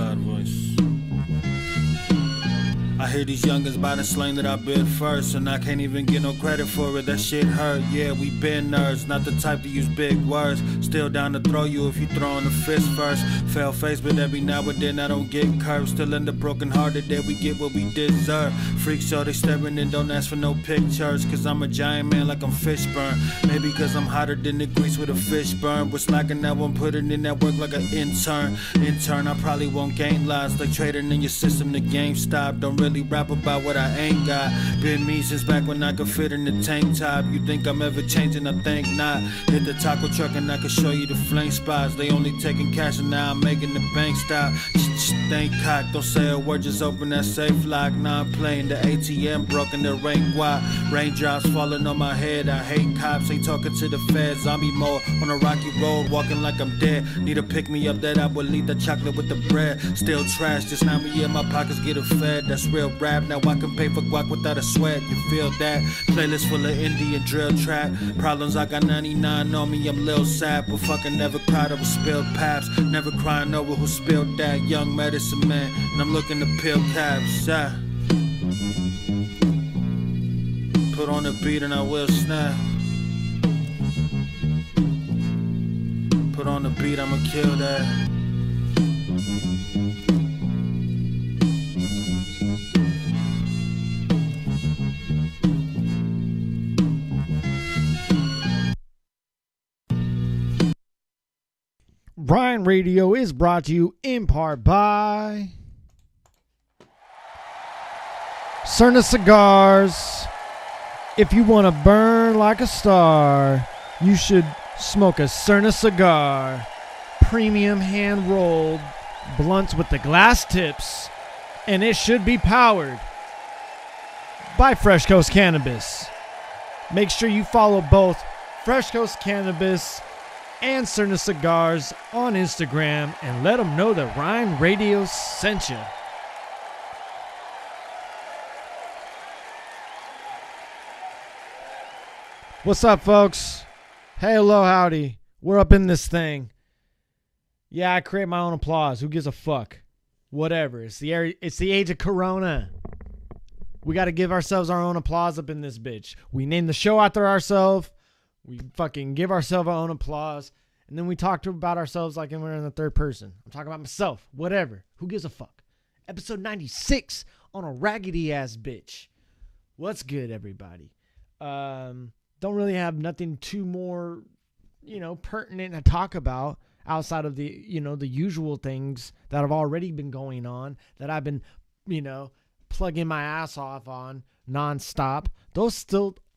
side voice. I hear these youngins by the slang that I bid first, and I can't even get no credit for it. That shit hurt. Yeah, we been nerds, not the type to use big words. Still down to throw you if you throwin' the fist first. Fail face, but every now and then I don't get curved. Still end up broken hearted that we get what we deserve. Freak show, they staring and don't ask for no pictures. Cause I'm a giant man like I'm Fishburne. Maybe cause I'm hotter than the grease with a fish burn. We're slacking now, I'm putting in that work like an intern. I probably won't gain lives like trading in your system. The game stopped. Don't really rap about what I ain't got. Been me since back when I could fit in the tank top. You think I'm ever changing? I think not. Hit the taco truck and I can show you the flame spots. They only taking cash and now I'm making the bank stop. Think cock, don't say a word, just open that safe lock. Now I'm playing the ATM, broken the rank wide. Raindrops falling on my head. I hate cops, ain't talking to the feds. Zombie mode on a rocky road, walking like I'm dead. Need to pick me up that I will eat the chocolate with the bread. Still trash, just now me in my pockets getting fed. That's real rap, now I can pay for guac without a sweat. You feel that? Playlist full of indie and drill trap. Problems, I got 99 on me, I'm Lil Sap. But fucking never cried over spilled paps. Never crying over who spilled that. Young medicine man, and I'm looking to peel caps. Yeah. Put on the beat and I will snap. Put on the beat, I'ma kill that. Ryne Radio is brought to you in part by Cerna Cigars. If you want to burn like a star, you should smoke a Cerna cigar. Premium hand-rolled blunts with the glass tips, and it should be powered by Fresh Coast Cannabis. Make sure you follow both Fresh Coast Cannabis and Cerna Cigars on Instagram and let them know that Ryne Radio sent you. What's up, folks? Hey, hello, howdy. We're up in this thing. Yeah, I create my own applause. Who gives a fuck? Whatever. It's the age of Corona. We got to give ourselves our own applause up in this bitch. We name the show after ourselves. We fucking give ourselves our own applause. And then we talk about ourselves like we're in the third person. I'm talking about myself. Whatever. Who gives a fuck? Episode 96 on a raggedy ass bitch. What's good, everybody? Don't really have nothing too more, pertinent to talk about outside of the, the usual things that have already been going on that I've been, plugging my ass off on nonstop.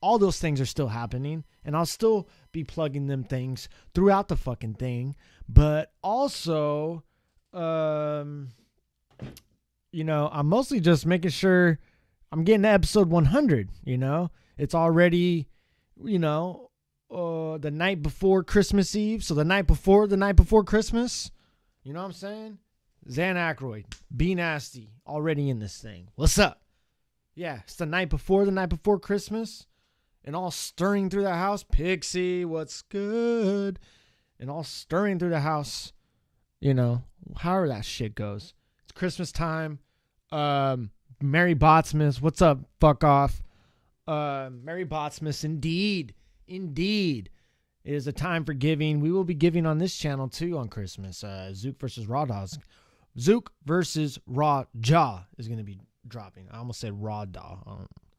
All those things are still happening, and I'll still be plugging them things throughout the fucking thing. But also, I'm mostly just making sure I'm getting to episode 100. It's already, the night before Christmas Eve. So the night before Christmas, you know what I'm saying? Zan Aykroyd, Be Nasty, already in this thing. What's up? Yeah, it's the night before Christmas. And all stirring through the house. Pixie, what's good? And all stirring through the house. However that shit goes. It's Christmas time. Merry BOTZ, what's up? Fuck off. Merry BOTZ, indeed. Indeed. It is a time for giving. We will be giving on this channel too on Christmas. Zook versus Raw Dogs. Zook versus Raw Jaw is going to be dropping. I almost said Raw Daw.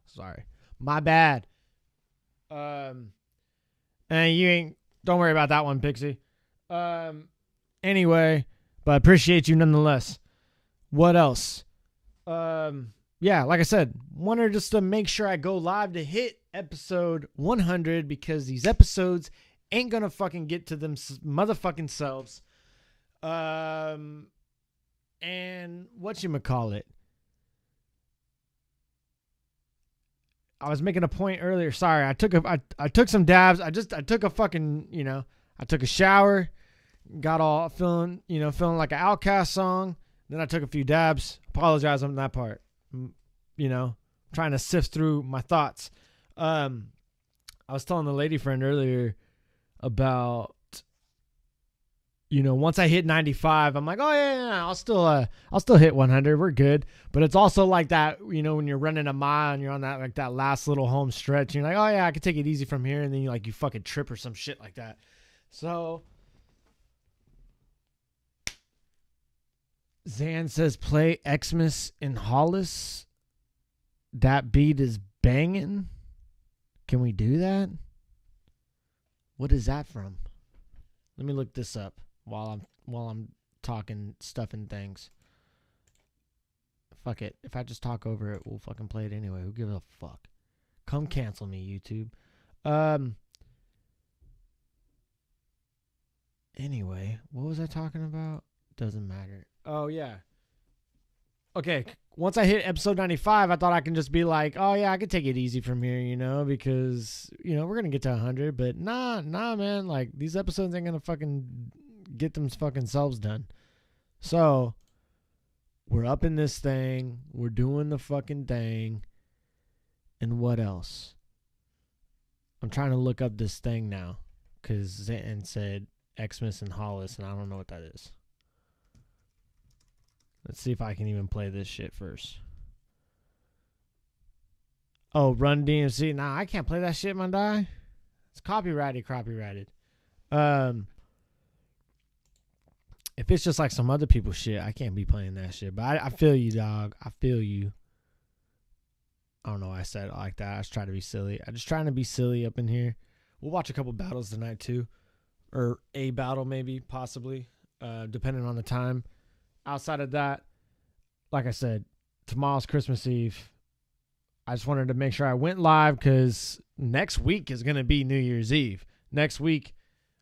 Sorry. My bad. And don't worry about that one, Pixie. Anyway, but I appreciate you nonetheless. What else? Yeah, like I said, wanted just to make sure I go live to hit episode 100 because these episodes ain't gonna fucking get to them motherfucking selves. And whatchamacallit? I was making a point earlier. Sorry, I took some dabs. I took a fucking, I took a shower, got all feeling like an Outkast song. Then I took a few dabs. Apologize on that part. Trying to sift through my thoughts. I was telling the lady friend earlier about once I hit 95, I'm like, oh yeah, I'll still hit 100. We're good. But it's also like that, when you're running a mile and you're on that last little home stretch, and you're like, oh yeah, I can take it easy from here, and then you fucking trip or some shit like that. So Zan says play Xmas in Hollis. That beat is banging. Can we do that? What is that from? Let me look this up while I'm talking stuff and things. Fuck it. If I just talk over it, we'll fucking play it anyway. Who gives a fuck? Come cancel me, YouTube. Anyway, what was I talking about? Doesn't matter. Oh, yeah. Okay, once I hit episode 95, I thought I can just be like, oh, yeah, I can take it easy from here, because, we're going to get to 100. But nah, man. Like, these episodes ain't going to fucking get them fucking selves done. So, we're up in this thing. We're doing the fucking thing. And what else? I'm trying to look up this thing now. Because Zan said Xmas and Hollis, and I don't know what that is. Let's see if I can even play this shit first. Oh, Run DMC. Nah, I can't play that shit, my guy. It's copyrighted. If it's just like some other people's shit, I can't be playing that shit. But I feel you, dog. I feel you. I don't know why I said it like that. I just try to be silly. I'm just trying to be silly up in here. We'll watch a couple battles tonight, too. Or a battle, maybe, possibly, depending on the time. Outside of that, like I said, tomorrow's Christmas Eve. I just wanted to make sure I went live because next week is going to be New Year's Eve. Next week,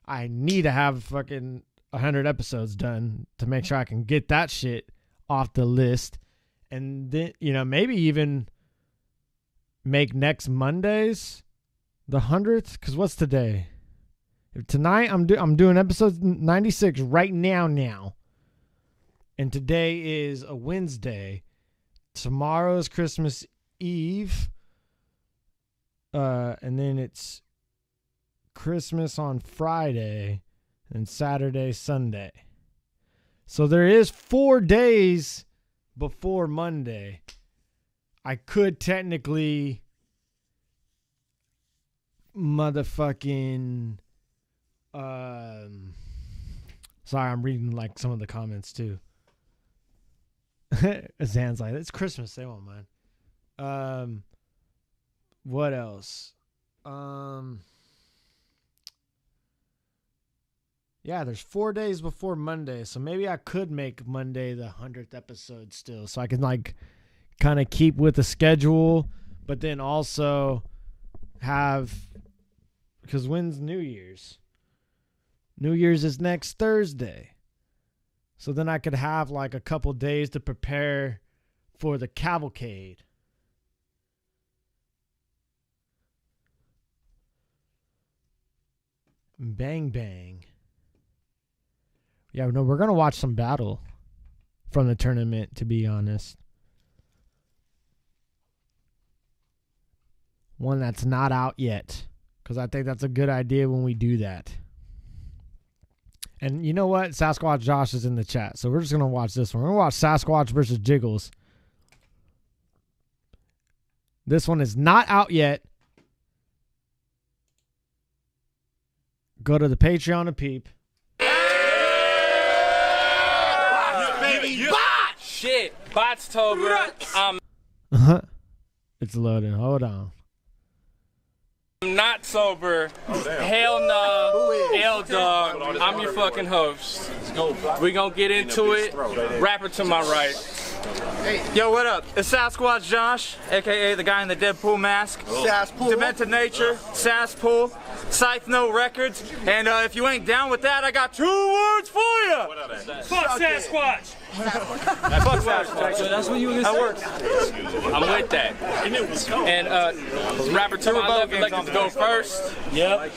I need to have fucking 100 episodes done to make sure I can get that shit off the list. And then, maybe even make next Monday's the 100th. Because what's today? Tonight, I'm doing episode 96 right now. And today is a Wednesday. Tomorrow's Christmas Eve. And then it's Christmas on Friday. And Saturday, Sunday. So there is 4 days before Monday. I could technically motherfucking... Sorry, I'm reading like some of the comments too. Zan's like, it's Christmas, they won't mind. What else? Yeah, there's 4 days before Monday, so maybe I could make Monday the 100th episode still, so I can like kind of keep with the schedule, but then also have, because when's New Year's? New Year's is next Thursday. So then I could have like a couple days to prepare for the cavalcade. Bang, bang. Yeah, no, we're going to watch some battle from the tournament, to be honest. One that's not out yet, because I think that's a good idea when we do that. And you know what? Sasquatch Josh is in the chat, so we're just going to watch this one. We're going to watch Sasquatch versus Jiggles. This one is not out yet. Go to the Patreon to peep. Baby, bot! Shit, BOTZ. It's loading. Hold on. I'm not sober. Hell no. L dog. I'm your fucking host. We gonna get into it. Rapper to my right. Yo, what up? It's Sasquatch Josh, aka the guy in the Deadpool mask. Sasspool. Demented Nature, Sasspool, Scythe No Records, and if you ain't down with that, I got 2 words for you. Fuck Sasquatch. Fuck Sasquatch. So that's what you were gonna say? That works. I'm with that. And rapper to my left, like to go first. Yep.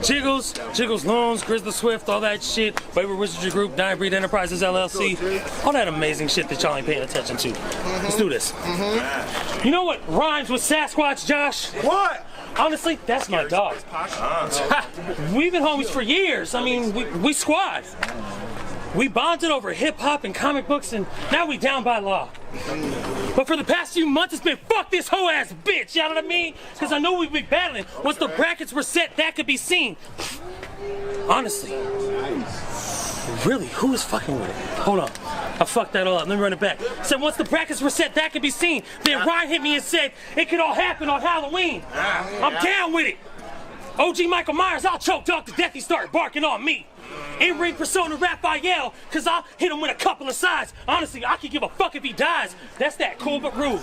Jiggles Loans, Grizzly Swift, all that shit. Favorite Wizardry Group, Dying Breed Enterprises LLC. All that amazing shit that y'all ain't paying attention to. Let's do this. You know what rhymes with Sasquatch, Josh? What? Honestly, that's my dog. We've been homies for years. I mean, we squad. We bonded over hip-hop and comic books, and now we down by law. But for the past few months, it's been fuck this hoe-ass bitch, you know what I mean? Because I know we've been battling. Once the brackets were set, that could be seen. Honestly. Really, who is fucking with it? Hold on. I fucked that all up. Let me run it back. Said once the brackets were set, that could be seen. Then Ryne hit me and said, it could all happen on Halloween. I'm down with it. OG Michael Myers, I'll choke dog to death. He started barking on me. In-ring persona Raphael, cause I'll hit him with a couple of sides. Honestly, I could give a fuck if he dies. That's that cool but rude.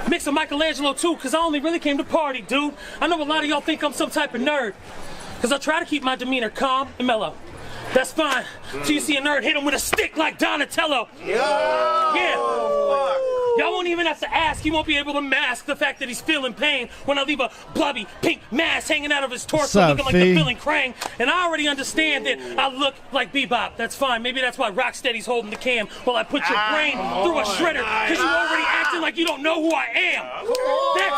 Mix of Michelangelo too, cause I only really came to party, dude. I know a lot of y'all think I'm some type of nerd. Cause I try to keep my demeanor calm and mellow. That's fine. Till you see a nerd hit him with a stick like Donatello. Yeah. Y'all won't even have to ask. He won't be able to mask the fact that he's feeling pain when I leave a blubby pink mask hanging out of his torso looking like the Billy Krang. And I already understand that I look like Bebop. That's fine. Maybe that's why Rocksteady's holding the cam while I put your brain through a shredder because you're already acting like you don't know who I am. That's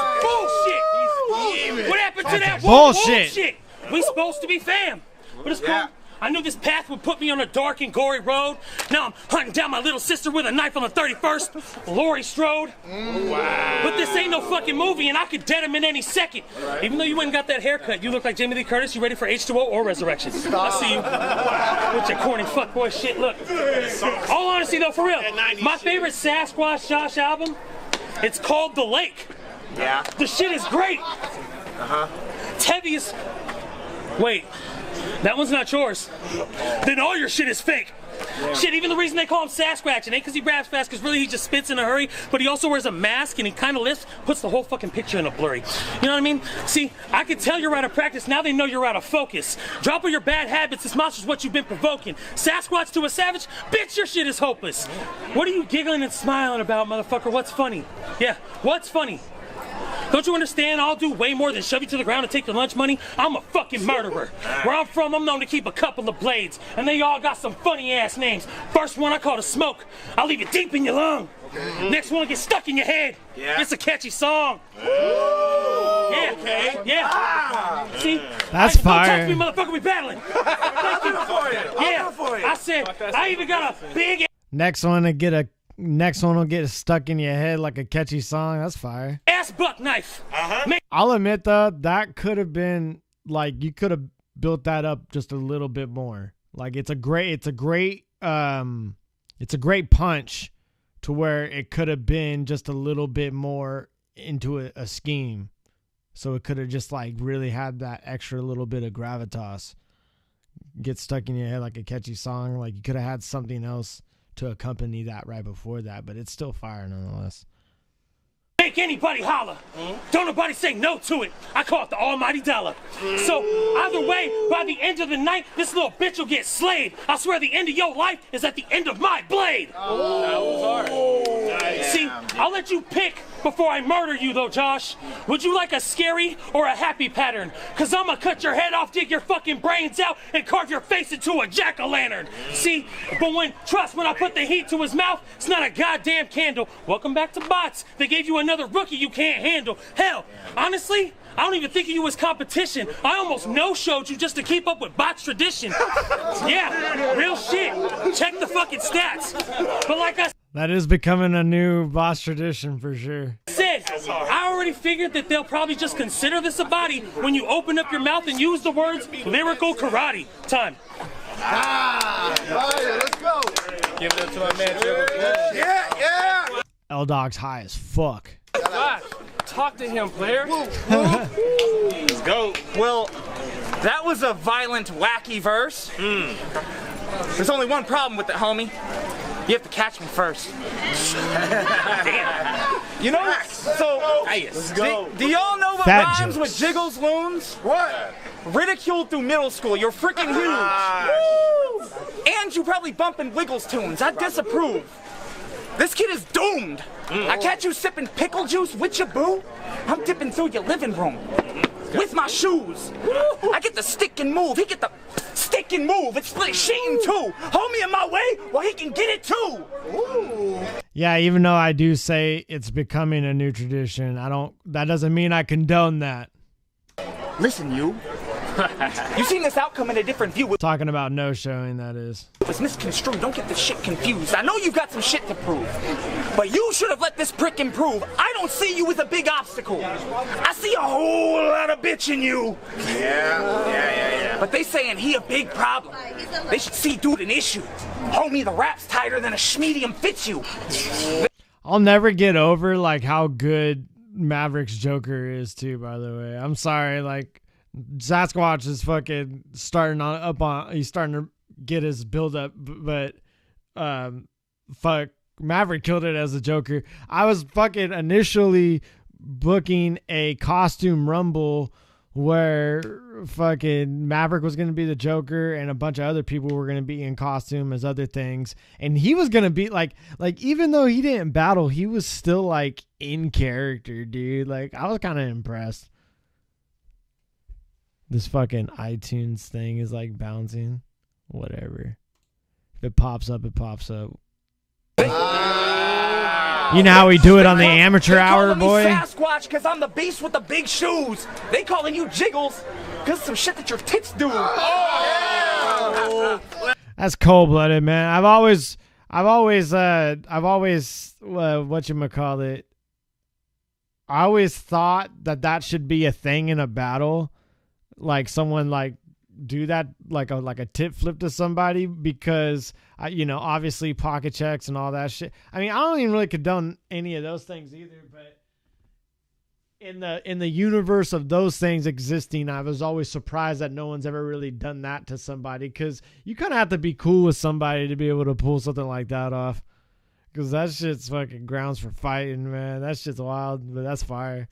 bullshit. What happened to that bullshit? We supposed to be fam. But it's cool. I knew this path would put me on a dark and gory road. Now I'm hunting down my little sister with a knife on the 31st. Laurie Strode. Wow. But this ain't no fucking movie, and I could dead him in any second. Right. Even though you went and got that haircut, you look like Jamie Lee Curtis. You ready for H2O or Resurrection? I see you. With your corny fuckboy shit. Look. All honesty, though, for real. My favorite Sasquatch Josh album, it's called The Lake. Yeah. The shit is great. It's heavy as... Wait. That one's not yours. Then all your shit is fake. Yeah. Shit, even the reason they call him Sasquatch, it ain't because he raps fast, because really he just spits in a hurry, but he also wears a mask and he kind of lifts, puts the whole fucking picture in a blurry. You know what I mean? See, I can tell you're out of practice, now they know you're out of focus. Drop all your bad habits, this monster's what you've been provoking. Sasquatch to a savage? Bitch, your shit is hopeless. What are you giggling and smiling about, motherfucker? What's funny? Yeah, what's funny? Don't you understand? I'll do way more than shove you to the ground and take your lunch money. I'm a fucking murderer. Where I'm from, I'm known to keep a couple of blades, and they all got some funny-ass names. First one I call the smoke. I'll leave it deep in your lung. Next one gets stuck in your head. Yeah. It's a catchy song. Yeah. Okay. Yeah. See? That's fire. Don't touch me, motherfucker. We battling. Thank you. Yeah. I said, I even got a big... Next one will get stuck in your head like a catchy song. That's fire. Ass buck knife. I'll admit though, that could have been like you could have built that up just a little bit more. Like it's a great punch to where it could have been just a little bit more into a scheme. So it could have just like really had that extra little bit of gravitas. Get stuck in your head like a catchy song. Like you could have had something else to accompany that right before that, but it's still fire nonetheless. Make anybody holler. Don't nobody say no to it. I call it the almighty dollar. So either way, by the end of the night, this little bitch will get slayed. I swear the end of your life is at the end of my blade. Oh, that was hard. Nice. See, I'll let you pick before I murder you though, Josh. Would you like a scary or a happy pattern? Cause I'ma cut your head off, dig your fucking brains out, and carve your face into a jack-o'-lantern. See, but when I put the heat to his mouth, it's not a goddamn candle. Welcome back to BOTZ. They gave you another rookie you can't handle. Hell, honestly, I don't even think of you as competition. I almost no-showed you just to keep up with BOTZ tradition. Yeah, real shit. Check the fucking stats. But like I that is becoming a new BOTZ tradition for sure. Said, I already figured that they'll probably just consider this a body when you open up your mouth and use the words lyrical karate. Time. All right, let's go. Give it up to my man. Yeah. L-Dog's high as fuck. Gosh, talk to him, player. Let's go. Well, that was a violent, wacky verse. There's only one problem with it, homie. You have to catch me first. Damn. You know, so, do y'all know what rhymes with Jiggles Loons? What? Ridiculed through middle school. You're freaking huge. And you probably bumping Wiggles tunes. I disapprove. This kid is doomed. I catch you sipping pickle juice with your boo. I'm dipping through your living room with my shoes. I get the stick and move. He get the stick and move. It's split shit in two. Hold me in my way while he can get it too. Ooh. Yeah, even though I do say it's becoming a new tradition, that doesn't mean I condone that. Listen, you seen this outcome in a different view. Talking about no showing, that is. It was misconstrued. Don't get this shit confused. I know you've got some shit to prove, but you should have let this prick improve. I don't see you as a big obstacle. I see a whole lot of bitch in you. Yeah. But they saying he a big problem. They should see dude an issue. Homie, the rap's tighter than a schmedium fits you. I'll never get over like how good Maverick's Joker is too, by the way. I'm sorry, like Sasquatch is fucking he's starting to get his build up, but fuck, Maverick killed it as a Joker. I was fucking initially booking a costume rumble where fucking Maverick was going to be the Joker and a bunch of other people were going to be in costume as other things. And he was going to be like, even though he didn't battle, he was still like in character, dude. Like, I was kind of impressed. This fucking iTunes thing is like bouncing. Whatever. If it pops up, it pops up. You know how we do it on the amateur hour, boy? They calling me Sasquatch because I'm the beast with the big shoes. They calling you Jiggles because some shit that your tits do. Oh! That's cold-blooded, man. I've always whatchamacallit, I always thought that should be a thing in a battle. Like someone like do that like a tip flip to somebody, because obviously pocket checks and all that shit. I mean, I don't even really condone any of those things either, but in the universe of those things existing, I was always surprised that no one's ever really done that to somebody, because you kind of have to be cool with somebody to be able to pull something like that off, because that shit's fucking grounds for fighting, man. That shit's wild, but that's fire.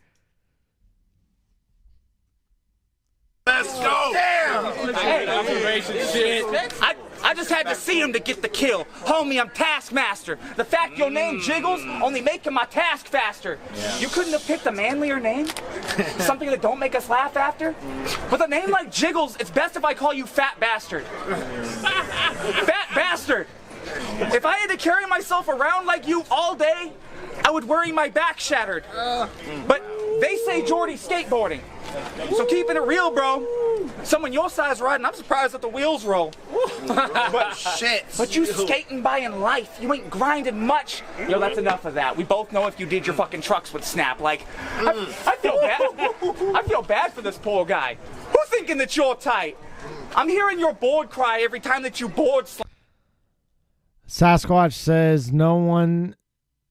Let's go! Damn! Hey, I just had to see him to get the kill. Homie, I'm Taskmaster. The fact your name Jiggles only making my task faster. Yeah. You couldn't have picked a manlier name? Something that don't make us laugh after? With a name like Jiggles, it's best if I call you Fat Bastard. Fat Bastard! If I had to carry myself around like you all day, I would worry my back shattered. But they say Jordy's skateboarding. So keeping it real, bro. Someone your size riding, I'm surprised that the wheels roll. But you skating by in life. You ain't grinding much. Yo, that's enough of that. We both know if you did, your fucking trucks would snap. Like, I feel bad. I feel bad for this poor guy. Who's thinking that you're tight? I'm hearing your board cry every time that you board. Sasquatch says no one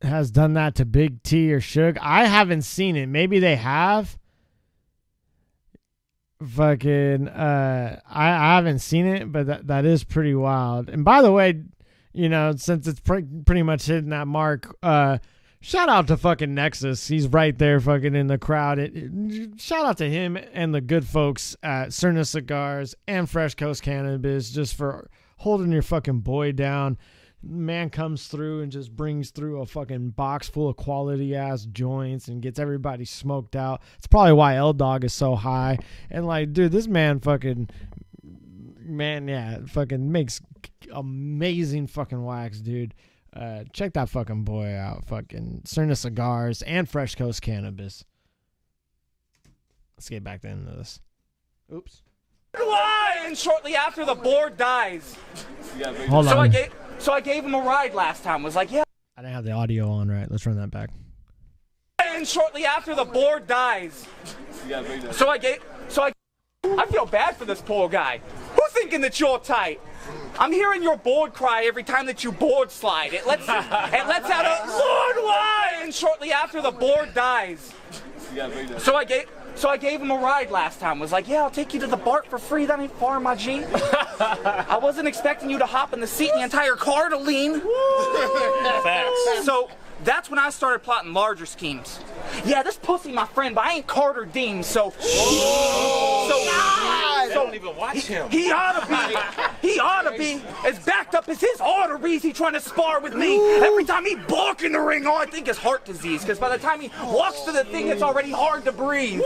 has done that to Big T or Suge. I haven't seen it. Maybe they have. Fucking I haven't seen it, but that is pretty wild. And by the way, since it's pretty much hitting that mark, shout out to fucking Nexus. He's right there fucking in the crowd. Shout out to him and the good folks at Cerna Cigars and Fresh Coast Cannabis just for holding your fucking boy down. Man comes through and just brings through a fucking box full of quality ass joints and gets everybody smoked out. It's probably why L Dog is so high. And like, dude, this man fucking makes amazing fucking wax, dude. Check that fucking boy out. Fucking Cerna Cigars and Fresh Coast Cannabis. Let's get back into this. Oops. And shortly after the board dies. Hold on. So I gave him a ride last time. Was like, yeah. I didn't have the audio on right. Let's run that back. And shortly after the board dies. So I feel bad for this poor guy. Who's thinking that you're tight? I'm hearing your board cry every time that you board slide. It lets out a Lord why. And shortly after the board dies. So I gave him a ride last time. Was like, yeah, I'll take you to the BART for free. That ain't far, my G. I wasn't expecting you to hop in the seat and the entire car to lean. Facts. So that's when I started plotting larger schemes. Yeah, this pussy my friend, but I ain't Carter Dean, so I don't even watch him. He ought to be as backed up as his arteries. He trying to spar with me. Every time he bark in the ring, all I think is heart disease, because by the time he walks to the thing, it's already hard to breathe.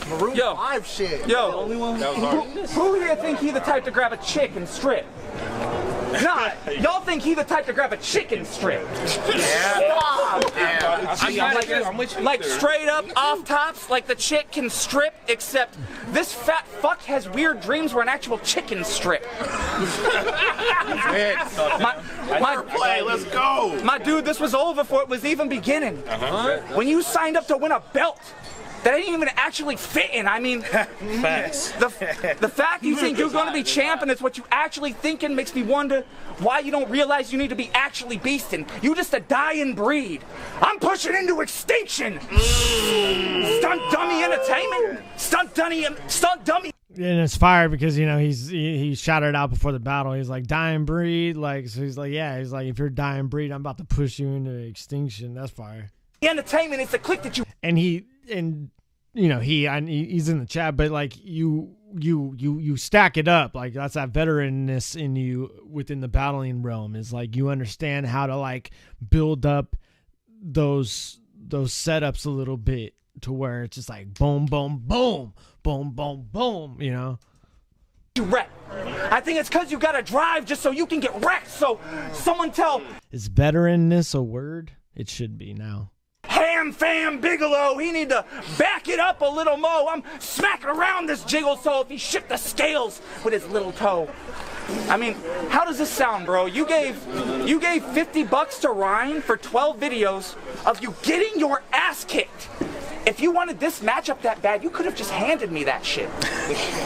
Maroon 5 shit. Yo, who here think he the type to grab a chick and strip? Nah, y'all think he the type to grab a chicken strip. Like straight up off tops, like the chick can strip, except this fat fuck has weird dreams where an actual chicken strip. Let's go. My dude, this was over before it was even beginning. When you signed up to win a belt that ain't even actually fitting. I mean, Facts. The fact you think you're going to be champ and it's what you actually thinking makes me wonder why you don't realize you need to be actually beasting. You just a dying breed. I'm pushing into extinction. Stunt dummy entertainment. Stunt dummy. And it's fire because, you know, he shouted out before the battle. He's like, dying breed. Like, so he's like, yeah, he's like, if you're dying breed, I'm about to push you into extinction. That's fire. Entertainment is the click that you. And he's in the chat, but like you stack it up. Like that's that veteranness in you within the battling realm is like, you understand how to like build up those setups a little bit to where it's just like boom, boom, boom, boom, boom, boom, you know? You wreck. I think it's because you got to drive just so you can get wrecked. So someone tell. Is veteranness a word? It should be now. Ham Fam Bigelow, he need to back it up a little more. I'm smacking around this jiggle so if he shift the scales with his little toe. I mean, how does this sound, bro? You gave $50 to Ryne for 12 videos of you getting your ass kicked. If you wanted this matchup that bad, you could have just handed me that shit.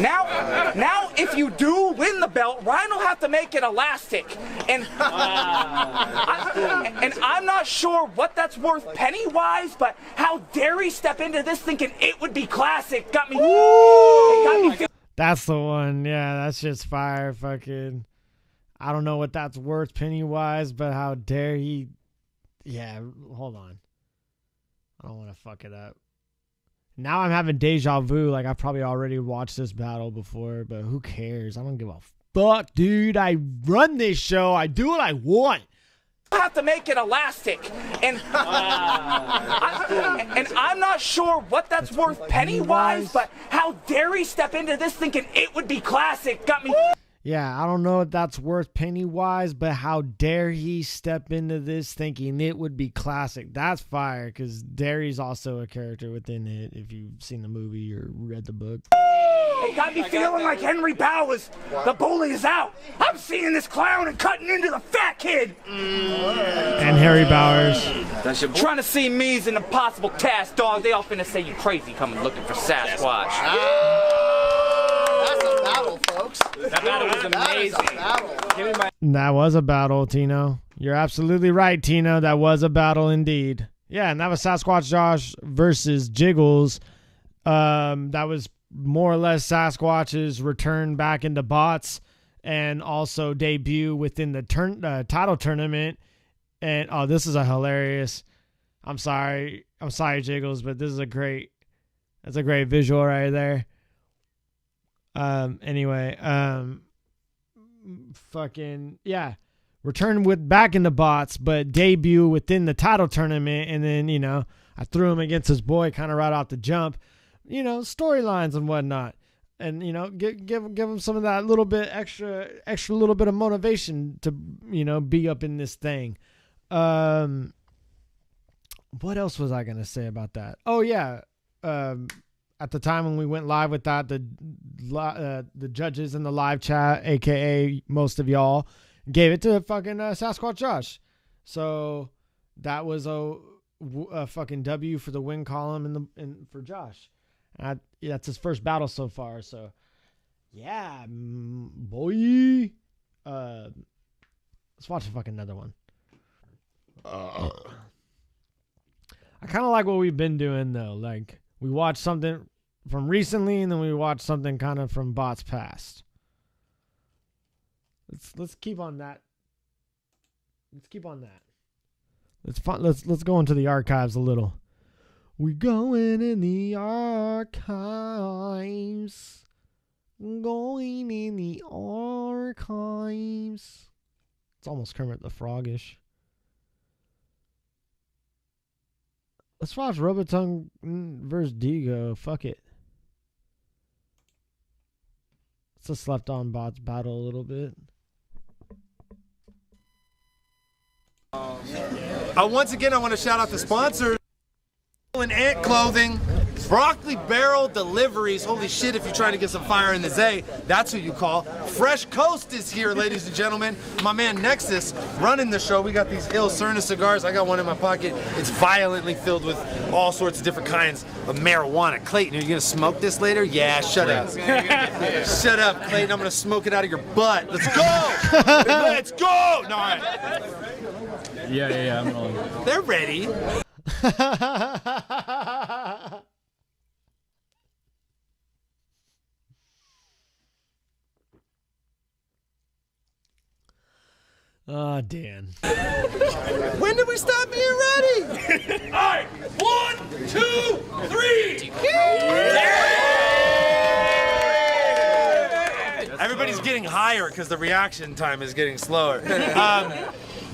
Now, if you do win the belt, Ryne will have to make it elastic. And I'm not sure what that's worth penny-wise, but how dare he step into this thinking it would be classic. Got me That's the one. Yeah, that's just fire. Fucking, I don't know what that's worth penny-wise, but how dare he. Yeah, hold on. I don't want to fuck it up. Now I'm having deja vu. Like, I've probably already watched this battle before, but who cares? I don't give a fuck, dude. I run this show. I do what I want. I have to make it elastic. And I'm not sure what that's worth penny-wise, but how dare he step into this thinking it would be classic. Got me. Yeah, I don't know what that's worth penny-wise, but how dare he step into this thinking it would be classic. That's fire, because Derry's also a character within it, if you've seen the movie or read the book. It got me feeling like Henry Bowers. The bully is out. I'm seeing this clown and cutting into the fat kid. And Harry Bowers. Trying to see me's an impossible task, dog. They all finna say you crazy coming looking for Sasquatch. That's a battle, folks. That battle was amazing. That was a battle, Tino. You're absolutely right, Tino. That was a battle indeed. Yeah, and that was Sasquatch Josh versus Jiggles. That was more or less Sasquatch's return back into BOTZ and also debut within the title tournament. And this is a hilarious. I'm sorry, Jiggles, but this is a great visual right there. Fucking yeah, return back into BOTZ, but debut within the title tournament, and then I threw him against his boy kind of right off the jump, storylines and whatnot, and give him some of that little bit extra little bit of motivation to be up in this thing. What else was I gonna say about that? Oh yeah, at the time when we went live with that, the judges in the live chat, aka most of y'all, gave it to fucking Sasquatch Josh. So that was a fucking W for the win column and for Josh. And that's his first battle so far. So yeah, boy. Let's watch a fucking another one. I kind of like what we've been doing though. Like, we watched something from recently, and then we watched something kind of from BOTZ past. Let's keep on that. Let's go into the archives a little. We going in the archives. Going in the archives. It's almost Kermit the Frog-ish. Let's watch Robotung versus Digo. Fuck it. Let's just left on BOTZ battle a little bit. Once again, I want to shout out the sponsors. And Ant Clothing, Broccoli Barrel Deliveries. Holy shit, if you're trying to get some fire in the Zay, that's who you call. Fresh Coast is here, ladies and gentlemen. My man Nexus running the show. We got these Il Cerna cigars. I got one in my pocket. It's violently filled with all sorts of different kinds of marijuana. Clayton, are you gonna smoke this later? Yeah, shut up. Shut up, Clayton. I'm gonna smoke it out of your butt. Let's go! Let's go! No, all right. Yeah, I'm rolling. They're ready. Oh, Dan. When did we stop being ready? All right, 1, 2, 3. Everybody's getting higher because the reaction time is getting slower.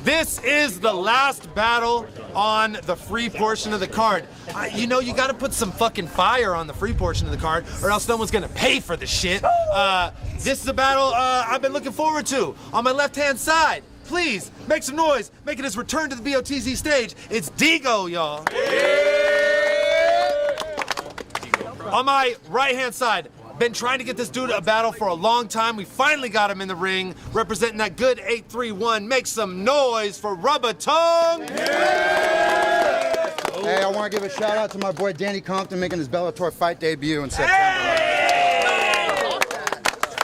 This is the last battle on the free portion of the card. You know, you gotta put some fucking fire on the free portion of the card or else someone's gonna pay for the shit. This is a battle I've been looking forward to. On my left-hand side, please, make some noise, making his return to the BOTZ stage. It's Digo, y'all. On my right-hand side, been trying to get this dude a battle for a long time. We finally got him in the ring, representing that good 831. Make some noise for Rubber Tongue. Hey, I want to give a shout out to my boy Danny Compton making his Bellator fight debut in September. Hey!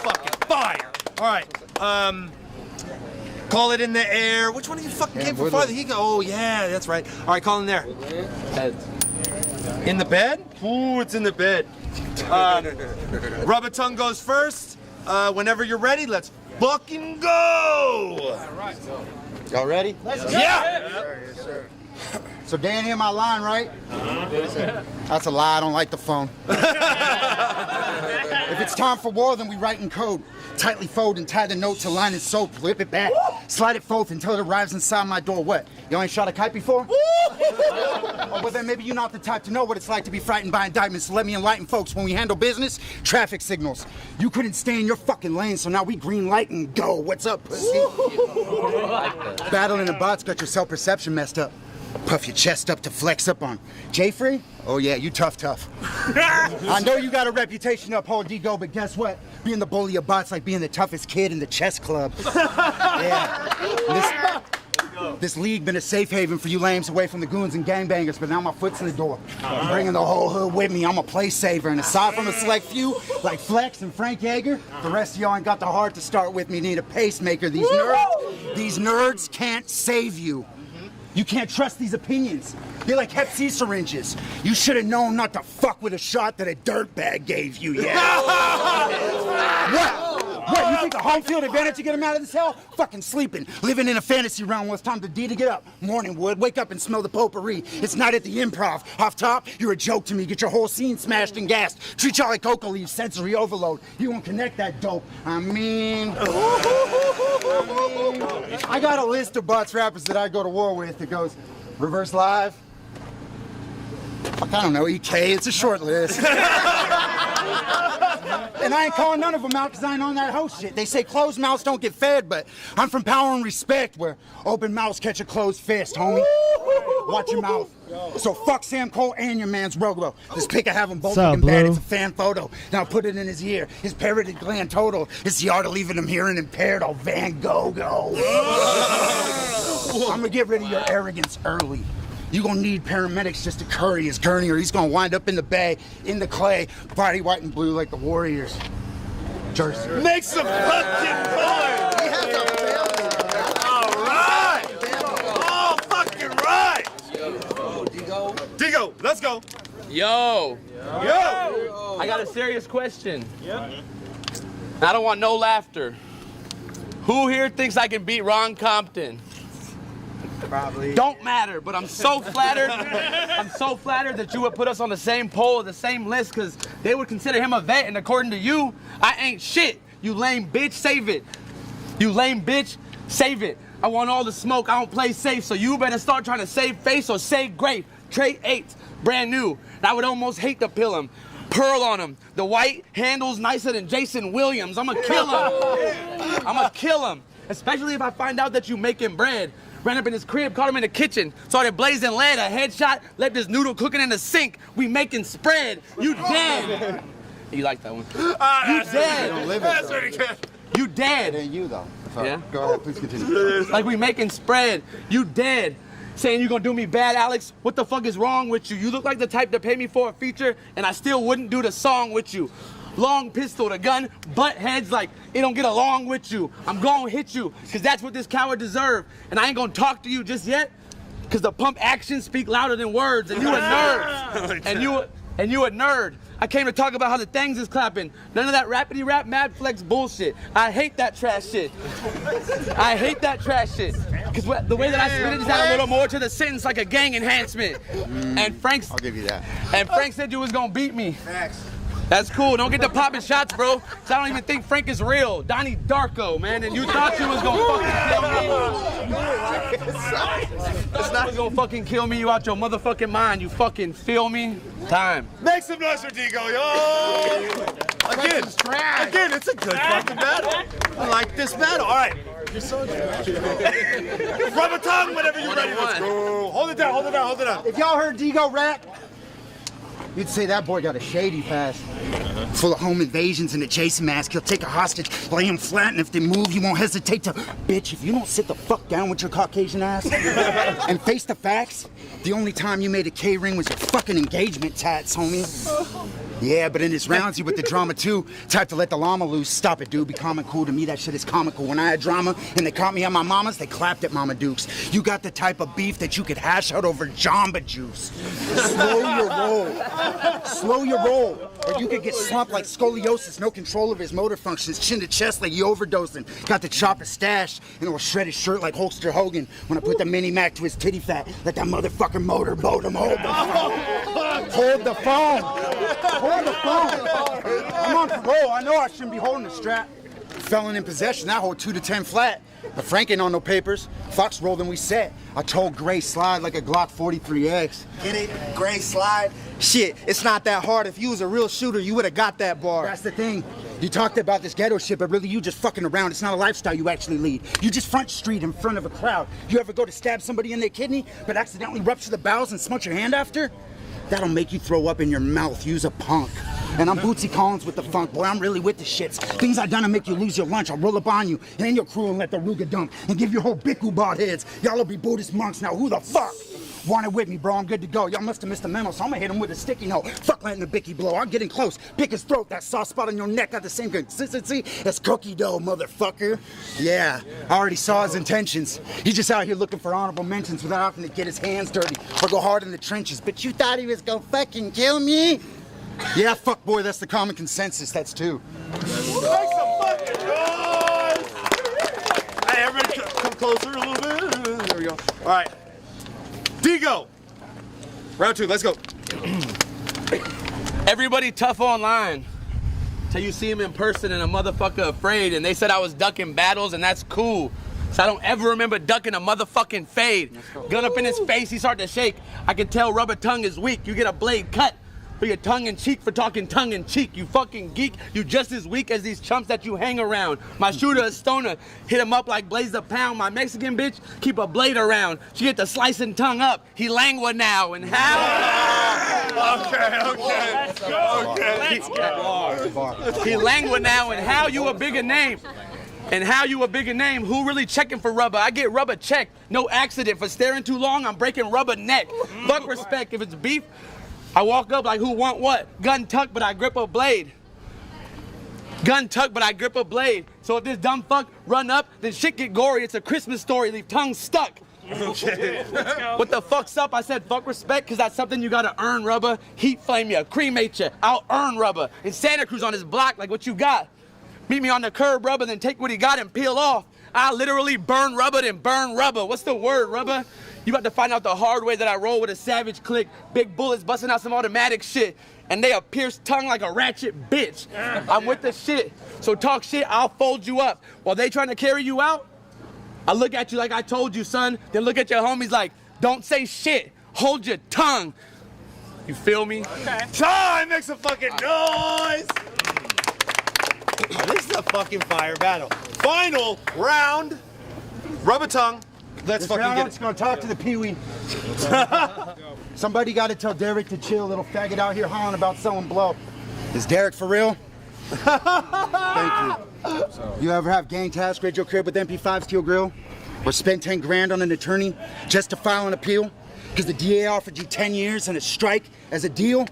Fucking fire. All right. Call it in the air. Which one of you fucking came from farther? He go. Oh yeah, that's right. All right, call in there. Heads. In the bed? Ooh, it's in the bed. Rubber Tongue goes first. Whenever you're ready, let's fucking go! Y'all ready? Yeah! Yes, sir. So Danny, am I lying, right? That's a lie, I don't like the phone. If it's time for war, then we write in code. Tightly fold and tie the note to line and soap. Flip it back, slide it forth until it arrives inside my door. What, you ain't shot a kite before? Oh, well then maybe you're not the type to know what it's like to be frightened by indictments. So let me enlighten folks. When we handle business, traffic signals. You couldn't stay in your fucking lane, so now we green light and go. What's up, pussy? Battling the bots got your self-perception messed up. Puff your chest up to flex up on. J-Free? Oh yeah, you tough. I know you got a reputation to uphold, D-Go, but guess what? Being the bully of bots like being the toughest kid in the chess club. Yeah. This league been a safe haven for you lames away from the goons and gangbangers, but now my foot's in the door. I'm bringing the whole hood with me. I'm a play saver, and aside from a select few like Flex and Frank Yeager, the rest of y'all ain't got the heart to start with me. Need a pacemaker. These nerds can't save you. You can't trust these opinions. They're like Hep C syringes. You should have known not to fuck with a shot that a dirtbag gave you, yeah? What, you think a home field advantage to get him out of this hell? Fucking sleeping, living in a fantasy realm when it's time to D to get up. Morning wood, wake up and smell the potpourri. It's night at the Improv. Off top, you're a joke to me. Get your whole scene smashed and gassed. Treat y'all like coca leaves, sensory overload. You won't connect that dope. I mean, I got a list of bots rappers that I go to war with. It goes Reverse Live. Fuck, I don't know, EK, it's a short list. And I ain't calling none of them out because I ain't on that host shit. They say closed mouths don't get fed, but I'm from Power and Respect where open mouths catch a closed fist, homie. Watch your mouth. So fuck Sam Cole and your man's Roglo. This pic I have them both looking bad. It's a fan photo. Now put it in his ear. His parroted gland total. It's the art of leaving him hearing impaired. Oh, Van Gogh. I'm gonna get rid of your arrogance early. You gonna need paramedics just to curry his gurney or he's gonna wind up in the bay, in the clay, body white and blue like the Warriors. Jersey. Make some fucking noise! All right! Oh, fucking right! Digo, let's go. Yo. I got a serious question. I don't want no laughter. Who here thinks I can beat Ron Compton? Probably. Don't matter, but I'm so flattered. I'm so flattered that you would put us on the same poll, the same list, because they would consider him a vet, and according to you, I ain't shit. You lame bitch, save it. You lame bitch, save it. I want all the smoke, I don't play safe, so you better start trying to save face or save grape. Trade 8, brand new. And I would almost hate to pill him. Pearl on him. The white handle's nicer than Jason Williams. I'ma kill him. I'ma kill him. especially if I find out that you making bread. Ran up in his crib, caught him in the kitchen, started blazing lead, a headshot, left this noodle cooking in the sink. We making spread. You dead. You like that one? You dead. Don't live That's it, pretty good. You dead. It ain't you, though. Sorry. Yeah? Go ahead, please continue. Like we making spread. You dead. Saying you gonna do me bad, Alex? What the fuck is wrong with you? You look like the type to pay me for a feature, and I still wouldn't do the song with you. Long pistol, the gun, butt heads like it don't get along with you. I'm gonna hit you, cause that's what this coward deserve. And I ain't gonna talk to you just yet, cause the pump actions speak louder than words, and you a nerd. and you a nerd. I came to talk about how the things is clapping. None of that rappity rap mad flex bullshit. I hate that trash shit. I hate that trash shit. Cause the way that I spit it just add a little more to the sentence like a gang enhancement. And I'll give you that. And Frank said you was gonna beat me. That's cool. Don't get to popping shots, bro. Cause I don't even think Frank is real. Donnie Darko, man. And you thought you was gonna fucking kill me. It's not gonna fucking kill me. You out your motherfucking mind. You fucking feel me? Time. Make some noise for Digo, yo! Again, it's a good fucking battle. I like this battle. All right. You're so Rubber tongue whenever you're ready. Let's go. Hold it down, hold it down, hold it down. If y'all heard Digo rap, you'd say that boy got a shady past. Full of home invasions and a Jason mask. He'll take a hostage, lay him flat, and if they move, you won't hesitate to, bitch, if you don't sit the fuck down with your Caucasian ass and face the facts, the only time you made a K-ring was your fucking engagement tats, homie. Yeah, but in his rounds, you with the drama too. Type to let the llama loose. Stop it, dude. Be calm and cool. To me, that shit is comical. When I had drama and they caught me at my mama's, they clapped at Mama Duke's. You got the type of beef that you could hash out over Jamba Juice. Slow your roll. Slow your roll. Or you could get slumped like scoliosis, no control of his motor functions, chin to chest like you overdosing. Got the chopper stash, and it'll shred his shirt like Hulkster Hogan when I put the mini Mac to his titty fat. Let that motherfucking motor boat him. Hold the phone. Hold the phone. Hold the phone. I'm on parole. I know I shouldn't be holding the strap. Felon in possession, I hold 2 to 10 flat. But Frank ain't on no papers. Fox rolled and we set. I told Gray slide like a Glock 43X. Get it? Gray slide? Shit, it's not that hard. If you was a real shooter, you would have got that bar. That's the thing. You talked about this ghetto shit, but really you just fucking around. It's not a lifestyle you actually lead. You just front street in front of a crowd. You ever go to stab somebody in their kidney, but accidentally rupture the bowels and smudge your hand after? That'll make you throw up in your mouth. Use a punk. And I'm Bootsy Collins with the funk. Boy, I'm really with the shits. Things I done to make you lose your lunch. I'll roll up on you and your crew and let the Ruga dump and give your whole Biku bald heads. Y'all'll be Buddhist monks. Now who the fuck want it with me, bro? I'm good to go. Y'all must have missed the memo, so I'm gonna hit him with a sticky note. Fuck letting the bicky blow. I'm getting close. Pick his throat. That soft spot on your neck got the same consistency as cookie dough, motherfucker. Yeah, I already saw his intentions. He's just out here looking for honorable mentions without having to get his hands dirty or go hard in the trenches. But you thought he was gonna fucking kill me? Yeah, fuck boy, that's the common consensus. That's 2. Make some fucking noise! Hey, everybody come closer a little bit. There we go. All right. Digo! Round 2, let's go. Everybody tough online. Till you see him in person and a motherfucker afraid. And they said I was ducking battles, and that's cool. So I don't ever remember ducking a motherfucking fade. Gun up in his face, he started to shake. I could tell rubber tongue is weak. You get a blade cut for your tongue in cheek for talking tongue in cheek. You fucking geek. You just as weak as these chumps that you hang around. My shooter, a stoner, hit him up like Blaze the Pound. My Mexican bitch, keep a blade around. She get the slicing tongue up. He langua now, and how? Okay. He langua now, and how you a bigger name? And how you a bigger name? Who really checking for rubber? I get rubber checked. No accident. For staring too long, I'm breaking rubber neck. Fuck respect. If it's beef, I walk up like who want what? Gun tucked, but I grip a blade. Gun tucked, but I grip a blade. So if this dumb fuck run up, then shit get gory. It's a Christmas story. Leave tongue stuck. Okay. What the fuck's up? I said fuck respect, cause that's something you gotta earn, rubber. Heat flame you, cremate you. I'll earn rubber. And Santa Cruz on his block like what you got. Meet me on the curb, rubber, then take what he got and peel off. I literally burn rubber, then burn rubber. What's the word, rubber? You about to find out the hard way that I roll with a savage click. Big bullets busting out some automatic shit. And they a pierced tongue like a ratchet bitch. I'm with the shit. So talk shit, I'll fold you up. While they trying to carry you out, I look at you like I told you, son. Then look at your homies like, don't say shit. Hold your tongue. You feel me? Okay. Time, make some fucking noise! Oh, this is a fucking fire battle. Final round. Rub a tongue. Let's fucking get it. It's gonna talk to the peewee. Somebody got to tell Derek to chill. Little faggot out here hollering about selling blow. Is Derek for real? Thank you. You ever have gang tasks, raid your crib with MP5s to your grill? Or spend 10 grand on an attorney just to file an appeal? Because the DA offered you 10 years and a strike as a deal?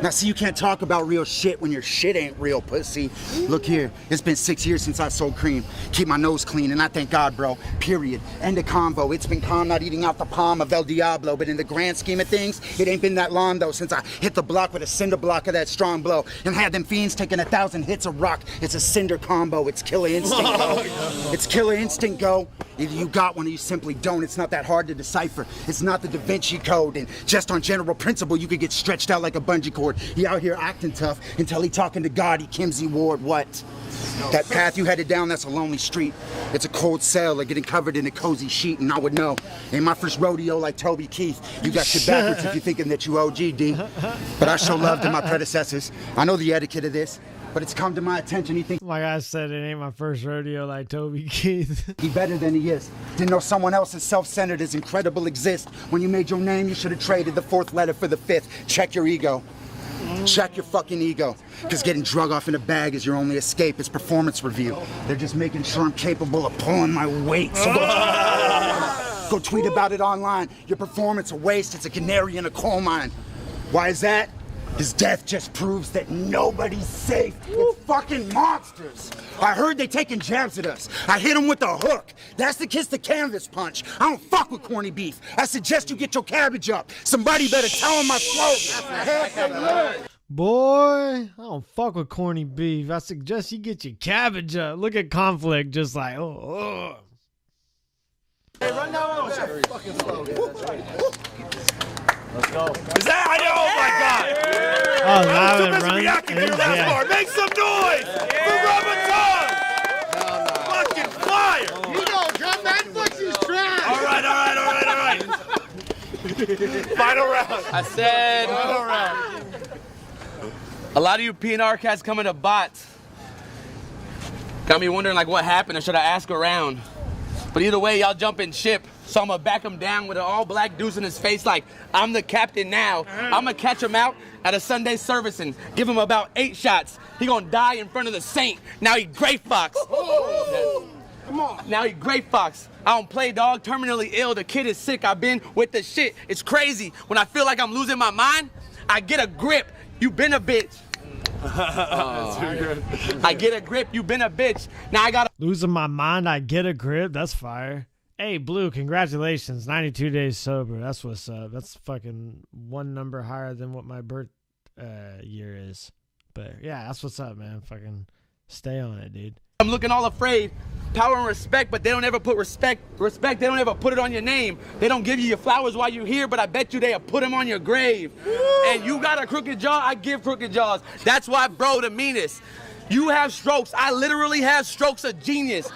Now, see, you can't talk about real shit when your shit ain't real, pussy. Look here, it's been 6 years since I sold cream. Keep my nose clean, and I thank God, bro. Period. End of convo. It's been calm, not eating out the palm of El Diablo, but in the grand scheme of things, it ain't been that long, though, since I hit the block with a cinder block of that strong blow and had them fiends taking 1,000 hits of rock. It's a cinder combo. It's killer instinct, go. It's killer instinct, go. Either you got one or you simply don't. It's not that hard to decipher. It's not the Da Vinci Code, and just on general principle, you could get stretched out like a bungee cord. He out here acting tough until he talking to God. He Kimsey Ward. What? That path you headed down, that's a lonely street. It's a cold cell or getting covered in a cozy sheet, and I would know. Ain't my first rodeo like Toby Keith. You got shit backwards if you're thinking that you OG, D. But I show love to my predecessors. I know the etiquette of this, but it's come to my attention. He thinks like I said, it ain't my first rodeo like Toby Keith. He better than he is. Didn't know someone else as self-centered as incredible exists. When you made your name, you should have traded the 4th letter for the 5th. Check your ego. Check your fucking ego. Because getting drug off in a bag is your only escape. It's performance review. They're just making sure I'm capable of pulling my weight. So go tweet about it online. Your performance a waste. It's a canary in a coal mine. Why is that? His death just proves that nobody's safe. It's fucking monsters. I heard they taking jabs at us. I hit them with a hook. That's the kiss the canvas punch. I don't fuck with corny beef. I suggest you get your cabbage up. Somebody better tell him my throat. Boy, I don't fuck with corny beef. I suggest you get your cabbage up. Look at Conflict just like, oh. Hey, run down. Fucking slow. Let's go. Is that? I know. Oh my God. Oh, now it runs. Make some noise for Rub a Tongue. Fucking fire. You know, drum that pussy's trash. All right. Final round. I said, Final round. a lot of you PNR cats coming to BOTZ. Got me wondering like what happened, or should I ask around? But either way, y'all jump in ship. So I'm gonna back him down with an all-black deuce in his face like, I'm the captain now. I'm gonna catch him out at a Sunday service and give him about 8 shots. He gonna die in front of the saint. Now he Gray Fox. Come on. Now he Gray Fox. I don't play, dog. Terminally ill. The kid is sick. I've been with the shit. It's crazy. When I feel like I'm losing my mind, I get a grip. You been a bitch. I get a grip. You been a bitch. Now I gotta Losing my mind, I get a grip. That's fire. Hey, Blue, congratulations. 92 days sober. That's what's up. That's fucking 1 number higher than what my birth year is. But yeah, that's what's up, man. Fucking stay on it, dude. I'm looking all afraid. Power and respect, but they don't ever put respect, they don't ever put it on your name. They don't give you your flowers while you're here, but I bet you they'll put them on your grave. And you got a crooked jaw, I give crooked jaws. That's why, bro, the meanest. You have strokes. I literally have strokes of genius.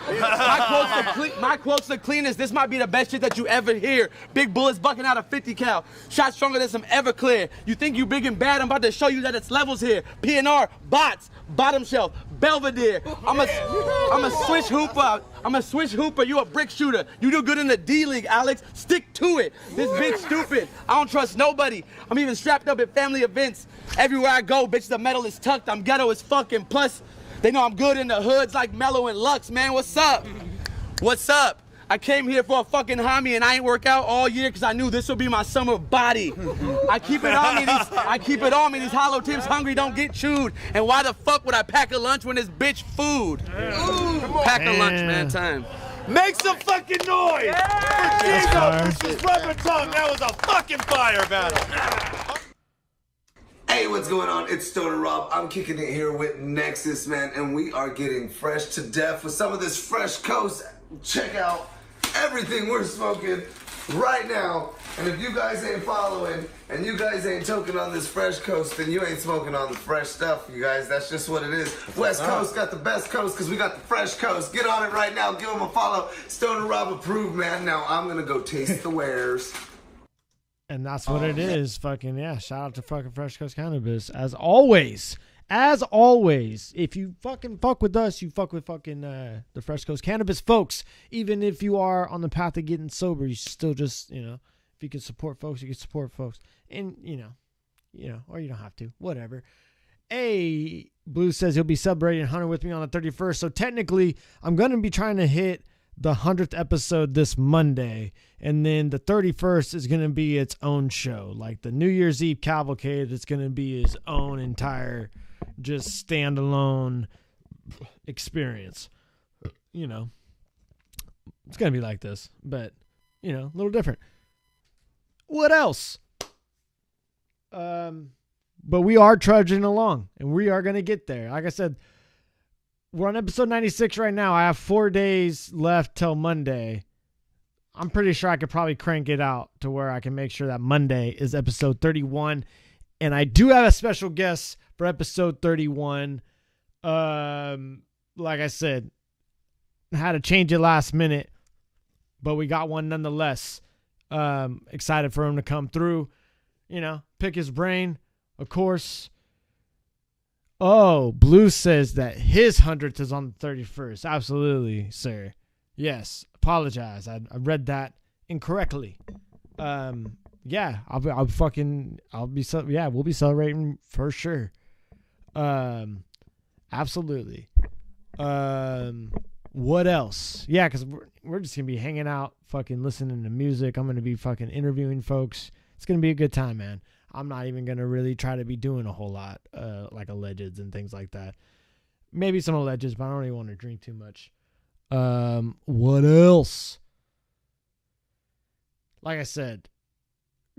My quote's the cleanest. This might be the best shit that you ever hear. Big bullets bucking out of 50 cal. Shot stronger than some Everclear. You think you big and bad? I'm about to show you that it's levels here. PNR, BOTZ, bottom shelf, Belvedere. I'm a switch hooper. I'm a switch hooper. You a brick shooter. You do good in the D League, Alex. Stick to it. This bitch stupid. I don't trust nobody. I'm even strapped up at family events. Everywhere I go, bitch, the metal is tucked. I'm ghetto as fucking. Plus, they know I'm good in the hoods like Mellow and Lux, man. What's up? What's up? I came here for a fucking homie and I ain't work out all year because I knew this would be my summer body. I keep it on me. These hollow tips hungry don't get chewed. And why the fuck would I pack a lunch when it's bitch food? Pack a lunch, man. Time. Make some fucking noise for Diego versus Rub a Tongue. That was a fucking fire battle. Hey, what's going on? It's Stoner Rob. I'm kicking it here with Nexus, man, and we are getting fresh to death with some of this fresh coast. Check out everything we're smoking right now. And if you guys ain't following and you guys ain't toking on this fresh coast, then you ain't smoking on the fresh stuff, you guys. That's just what it is. West Coast got the best coast because we got the fresh coast. Get on it right now. Give them a follow. Stoner Rob approved, man. Now I'm going to go taste the wares. And that's what it is. Fucking, yeah. Shout out to fucking Fresh Coast Cannabis. As always, As always, if you fucking fuck with us, you fuck with fucking the Fresh Coast Cannabis folks. Even if you are on the path to getting sober, you still just, you know, if you can support folks, you can support folks. And, you know, or you don't have to, whatever. Hey, Blue says he'll be celebrating 100 with me on the 31st. So technically, I'm going to be trying to hit the 100th episode this Monday. And then the 31st is going to be its own show. Like the New Year's Eve cavalcade, it's going to be his own entire just standalone experience. You know, it's going to be like this, but, you know, a little different. What else? But we are trudging along, and we are going to get there. Like I said, we're on episode 96 right now. I have 4 days left till Monday. I'm pretty sure I could probably crank it out to where I can make sure that Monday is episode 31. And I do have a special guest for episode 31. Like I said, I had to change it last minute, but we got one nonetheless. Excited for him to come through, you know, pick his brain, of course. Oh, Blue says that his 100th is on the 31st. Absolutely, sir. Yes, apologize. I read that incorrectly. Yeah, we'll be celebrating for sure. Absolutely. What else? Yeah, because we're just gonna be hanging out, fucking listening to music. I'm gonna be fucking interviewing folks. It's gonna be a good time, man. I'm not even gonna really try to be doing a whole lot, like allegeds and things like that. Maybe some allegeds, but I don't really want to drink too much. What else? Like I said,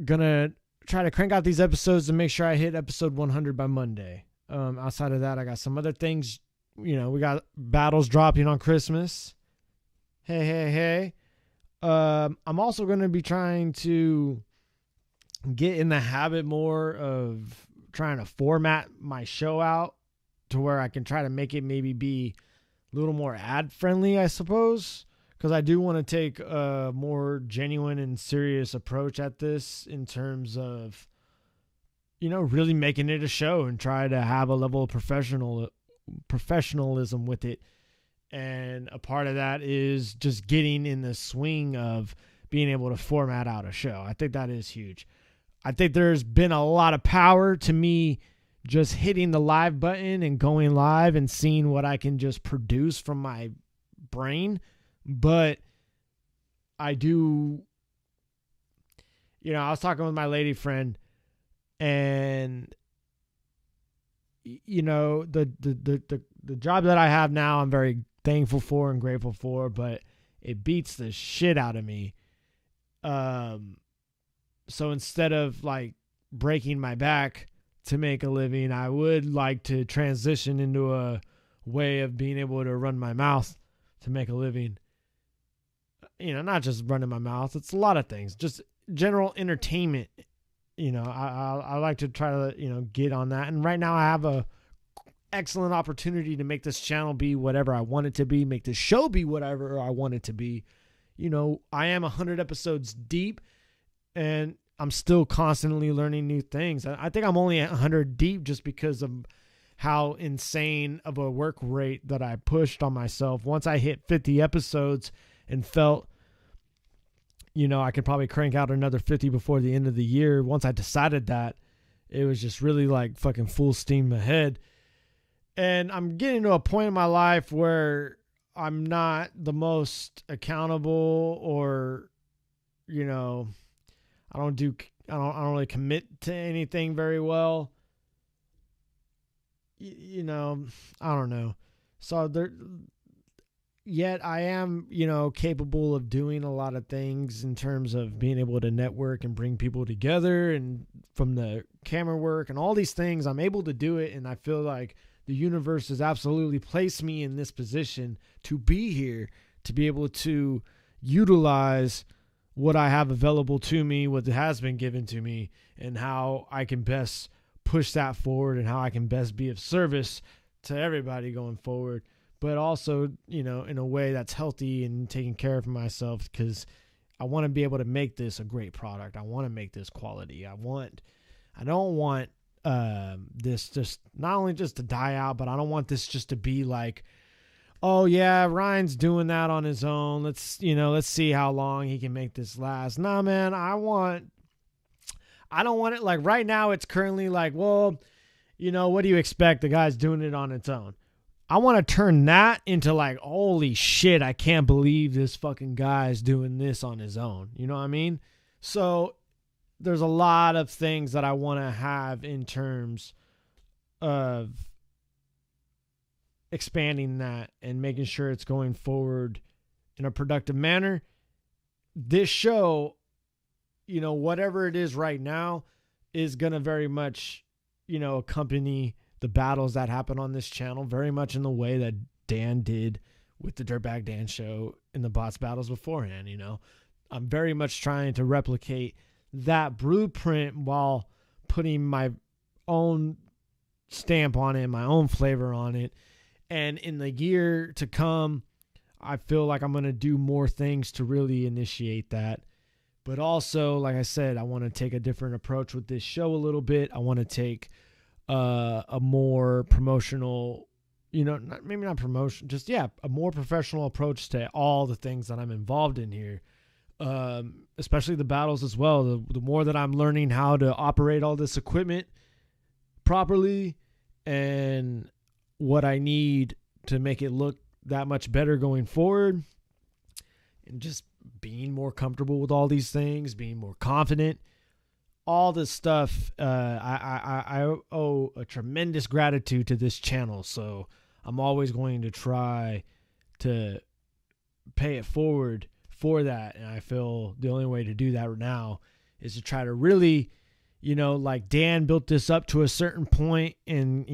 gonna try to crank out these episodes to make sure I hit episode 100 by Monday. Outside of that, I got some other things. You know, we got battles dropping on Christmas. Hey. I'm also going to be trying to get in the habit more of trying to format my show out to where I can try to make it maybe be a little more ad friendly, I suppose. Because I do want to take a more genuine and serious approach at this in terms of, you know, really making it a show and try to have a level of professionalism with it. And a part of that is just getting in the swing of being able to format out a show. I think that is huge. I think there's been a lot of power to me just hitting the live button and going live and seeing what I can just produce from my brain. But I do, you know, I was talking with my lady friend, and you know, the job that I have now, I'm very thankful for and grateful for, but it beats the shit out of me. So instead of like breaking my back to make a living, I would like to transition into a way of being able to run my mouth to make a living. You know, not just running my mouth. It's a lot of things, just general entertainment. You know, I like to try to, you know, get on that. And right now I have a excellent opportunity to make this channel be whatever I want it to be, make this show be whatever I want it to be. You know, I am 100 episodes deep, and I'm still constantly learning new things. I think I'm only at 100 deep just because of how insane of a work rate that I pushed on myself. Once I hit 50 episodes and felt, you know, I could probably crank out another 50 before the end of the year. Once I decided that, it was just really like fucking full steam ahead. And I'm getting to a point in my life where I'm not the most accountable, or, you know, I don't really commit to anything very well. You know, I don't know. So yet I am, you know, capable of doing a lot of things in terms of being able to network and bring people together, and from the camera work and all these things, I'm able to do it. And I feel like the universe has absolutely placed me in this position to be here, to be able to utilize what I have available to me, what has been given to me, and how I can best push that forward and how I can best be of service to everybody going forward. But also, you know, in a way that's healthy and taking care of myself, because I want to be able to make this a great product. I want to make this quality. I don't want this just not only just to die out, but I don't want this just to be like, oh yeah, Ryan's doing that on his own. Let's see how long he can make this last. Nah, man, I don't want it like right now. It's currently like, well, what do you expect? The guy's doing it on its own. I want to turn that into like, holy shit, I can't believe this fucking guy is doing this on his own. You know what I mean? So there's a lot of things that I want to have in terms of expanding that and making sure it's going forward in a productive manner. This show, whatever it is right now, is going to very much, accompany the battles that happen on this channel very much in the way that Dan did with the Dirtbag Dan show in the BOTZ battles beforehand. I'm very much trying to replicate that blueprint while putting my own stamp on it, my own flavor on it. And in the year to come, I feel like I'm going to do more things to really initiate that. But also, like I said, I want to take a different approach with this show a little bit. I want to take a more promotional, maybe not promotion, just, a more professional approach to all the things that I'm involved in here. Especially the battles as well. The more that I'm learning how to operate all this equipment properly and what I need to make it look that much better going forward, and just being more comfortable with all these things, being more confident, all this stuff, I owe a tremendous gratitude to this channel. So I'm always going to try to pay it forward for that. And I feel the only way to do that now is to try to really, like Dan built this up to a certain point and,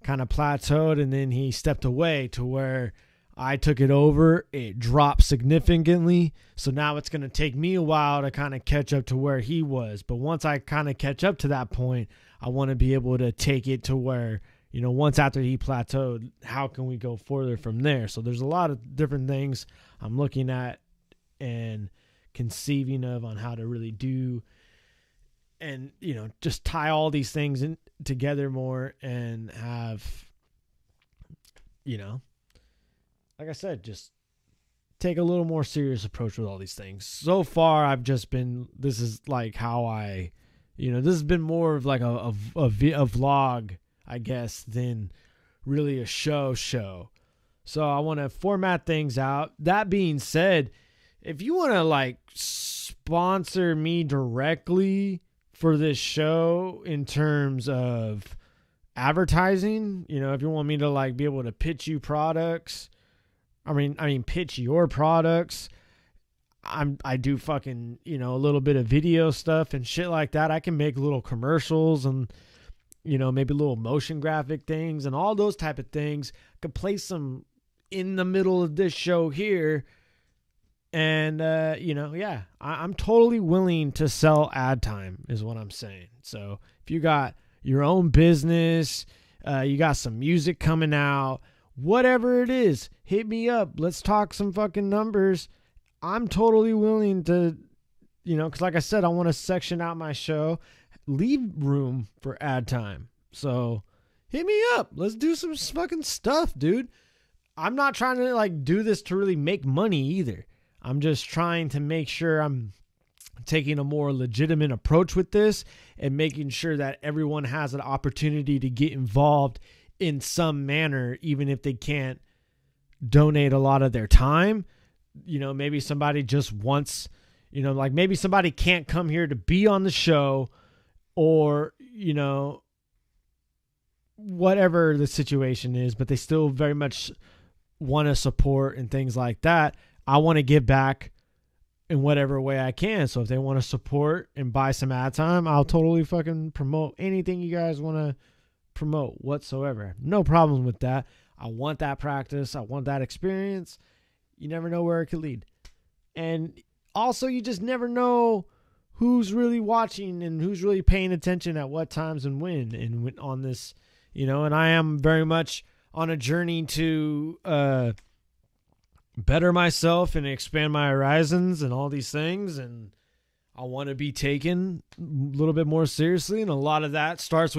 kind of plateaued, and then he stepped away to where I took it over. It dropped significantly. So now it's going to take me a while to kind of catch up to where he was. But once I kind of catch up to that point, I want to be able to take it to where, once after he plateaued, how can we go further from there? So there's a lot of different things I'm looking at and conceiving of on how to really do and, just tie all these things in together more and have, like I said, just take a little more serious approach with all these things. So far, I've just been, this is like how I, this has been more of like a vlog, I guess, than really a show. So I want to format things out. That being said, if you want to like sponsor me directly for this show in terms of advertising, if you want me to like be able to pitch you products, I mean, pitch your products. I do fucking, a little bit of video stuff and shit like that. I can make little commercials and, maybe little motion graphic things and all those type of things. I could place some in the middle of this show here. And, I'm totally willing to sell ad time is what I'm saying. So if you got your own business, you got some music coming out, whatever it is, hit me up. Let's talk some fucking numbers. I'm totally willing to, because like I said, I want to section out my show, leave room for ad time. So hit me up. Let's do some fucking stuff, dude. I'm not trying to like do this to really make money either. I'm just trying to make sure I'm taking a more legitimate approach with this and making sure that everyone has an opportunity to get involved in some manner, even if they can't donate a lot of their time. Maybe somebody just wants, like maybe somebody can't come here to be on the show or, whatever the situation is, but they still very much want to support and things like that. I want to give back in whatever way I can. So if they want to support and buy some ad time, I'll totally fucking promote anything you guys want to promote whatsoever. No problem with that. I want that practice. I want that experience. You never know where it could lead. And also, you just never know who's really watching and who's really paying attention at what times and when. And on this, and I am very much on a journey to better myself and expand my horizons and all these things. And I want to be taken a little bit more seriously, and a lot of that starts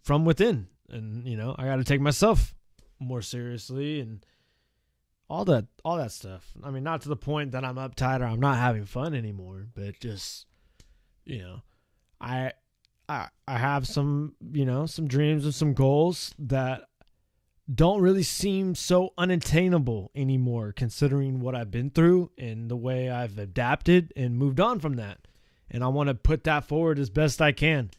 from within. And you know, I got to take myself more seriously and all that stuff. I mean, not to the point that I'm uptight or I'm not having fun anymore, but just, you know, I have some, you know, some dreams and some goals that don't really seem so unattainable anymore, considering what I've been through and the way I've adapted and moved on from that. And I want to put that forward as best I can.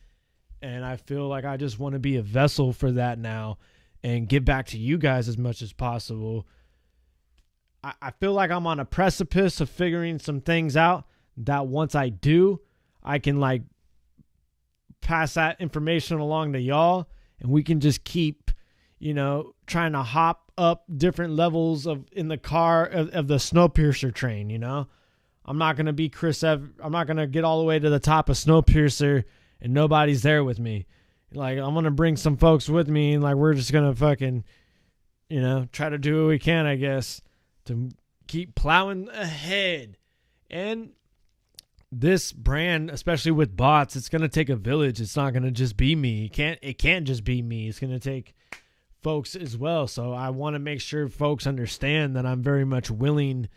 And I feel like I just want to be a vessel for that now and give back to you guys as much as possible. I feel like I'm on a precipice of figuring some things out that once I do, I can like pass that information along to y'all, and we can just keep, you know, trying to hop up different levels in the car of the Snowpiercer train, you know? I'm not going to be I'm not going to get all the way to the top of Snowpiercer and nobody's there with me. Like, I'm going to bring some folks with me, and like, we're just going to fucking, you know, try to do what we can, I guess, to keep plowing ahead. And this brand, especially with BOTZ, it's going to take a village. It's not going to just be me. It can't just be me. It's going to take folks as well. So I want to make sure folks understand that I'm very much willing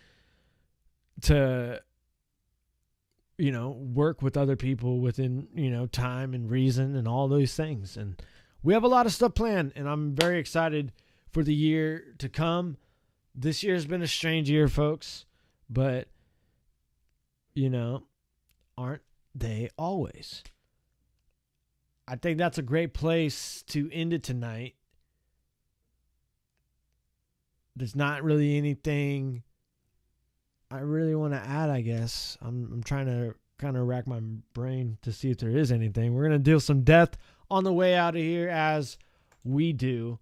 to, you know, work with other people within, you know, time and reason and all those things. And we have a lot of stuff planned, and I'm very excited for the year to come. This year's been a strange year, folks, but, you know, aren't they always? I think that's a great place to end it tonight. There's not really anything I really want to add, I guess. I'm trying to kind of rack my brain to see if there is anything. We're going to deal some death on the way out of here, as we do.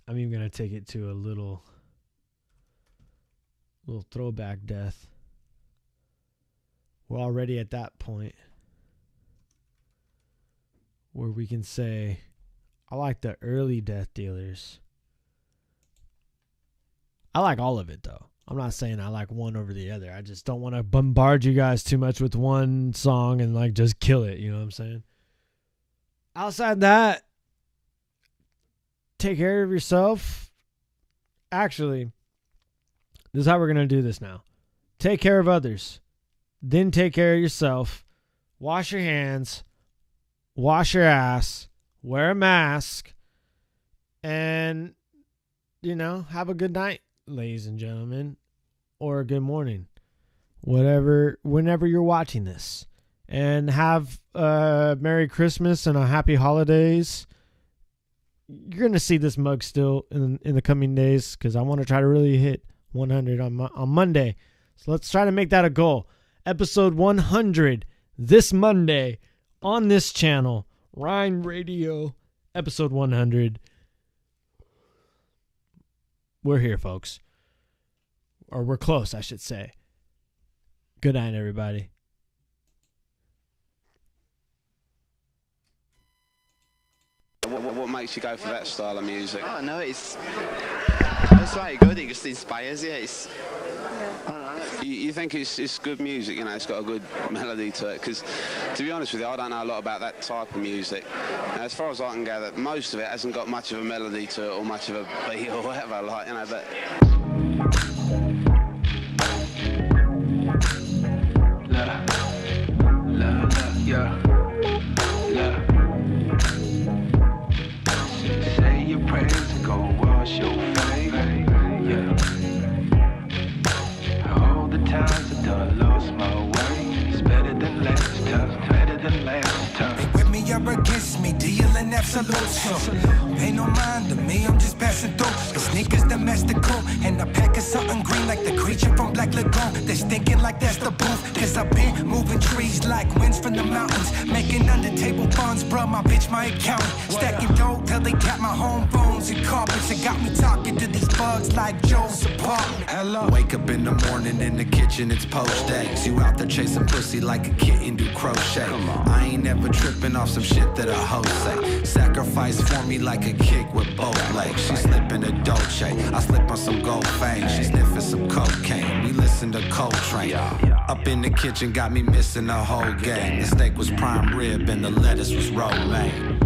I'm even going to take it to a little throwback death. We're already at that point where we can say, I like the early death dealers. I like all of it, though. I'm not saying I like one over the other. I just don't want to bombard you guys too much with one song and like just kill it. You know what I'm saying? Outside that, take care of yourself. Actually, this is how we're going to do this now. Take care of others. Then take care of yourself. Wash your hands. Wash your ass. Wear a mask. And, you know, have a good night, ladies and gentlemen. Or a good morning. Whenever you're watching this. And have a Merry Christmas and a Happy Holidays. You're going to see this mug still in the coming days, because I want to try to really hit 100 on Monday. So let's try to make that a goal. Episode 100 this Monday on this channel, Ryne Radio, episode 100. We're here, folks. Or we're close, I should say. Good night, everybody. What makes you go for that style of music? Oh no, it's very good. It just inspires you. You think it's good music, you know, it's got a good melody to it? Because, to be honest with you, I don't know a lot about that type of music. Now, as far as I can gather, most of it hasn't got much of a melody to it or much of a beat or whatever, like, you know, but... Yeah. Say your prayers and go wash your face. Yeah. All the times I done lost my way. It's better than last time. Better than last time. They with me or against me, dealing absolute. Ain't no mind to me, I'm just passing through. The sneakers domestical, and I pack of something green like the creature from Black Lagoon. They stinking like that's the booth, cause I've been moving trees like winds from the mountains. Making under table funds, bruh, my bitch, my accountant. Stacking dough till they got my home phones and carpets. It got me talking to these bugs like Joe's apartment. Hello. Wake up in the morning in the kitchen, it's post days. You out there chasing pussy like a kitten do crochet. I ain't never tripping off some shit that a hoe say. Sacrifice for me like a kick with both legs. She slipping a Dolce, I slip on some gold fangs. She sniffing some cocaine, we listen to Coltrane. Up in the kitchen got me missing the whole game. The steak was prime rib and the lettuce was romaine.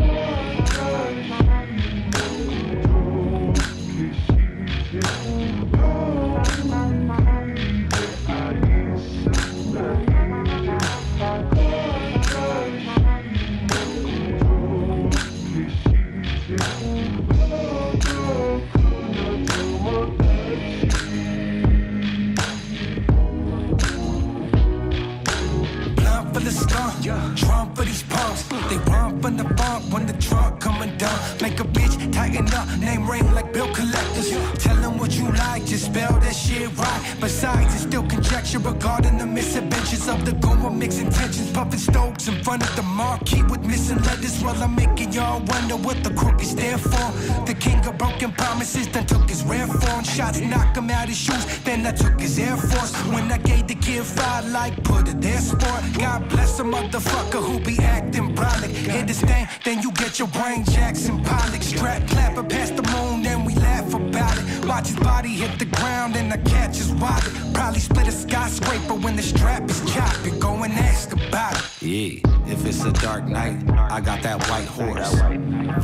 Drum for these punks, they run from the bump when the truck coming down. Make a bitch tighten up, name ring like bill collectors. Tell them what you like, just spell that shit right. Besides, it's still conjecture regarding the misadventures of the goer. Mixed intentions, puffing stokes in front of the marquee with missing letters. While I'm making y'all wonder what the crook is there for. The king of broken promises, then took his rare form. Shots knock him out his shoes, then I took his Air Force. When I gave the kid fire like put it there sport. God bless a motherfucker who be acting brolic. Hit this thing, then you get your brain Jackson Pollock. Strap clapper past the moon, then we laugh about it. Watch his body hit the ground, and I catch his wallet. Probably split a skyscraper when the strap is choppy. Go and ask about it. Yeah, if it's a dark night, I got that white horse.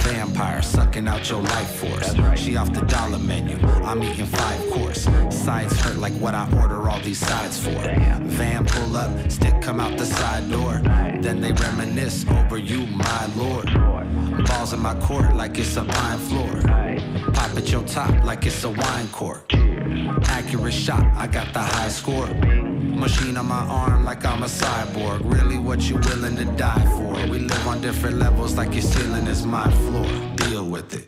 Vampire sucking out your life force. She off the dollar menu, I'm eating 5 course. Sides hurt like what I order all these sides for. Van pull up, stick come out the side door. Then they reminisce over you, my lord. Balls in my court like it's a pine floor. Pop at your top like it's a wine cork. Accurate shot, I got the high score. Machine on my arm like I'm a cyborg. Really what you willing to die for? We live on different levels like your ceiling is my floor. Deal with it.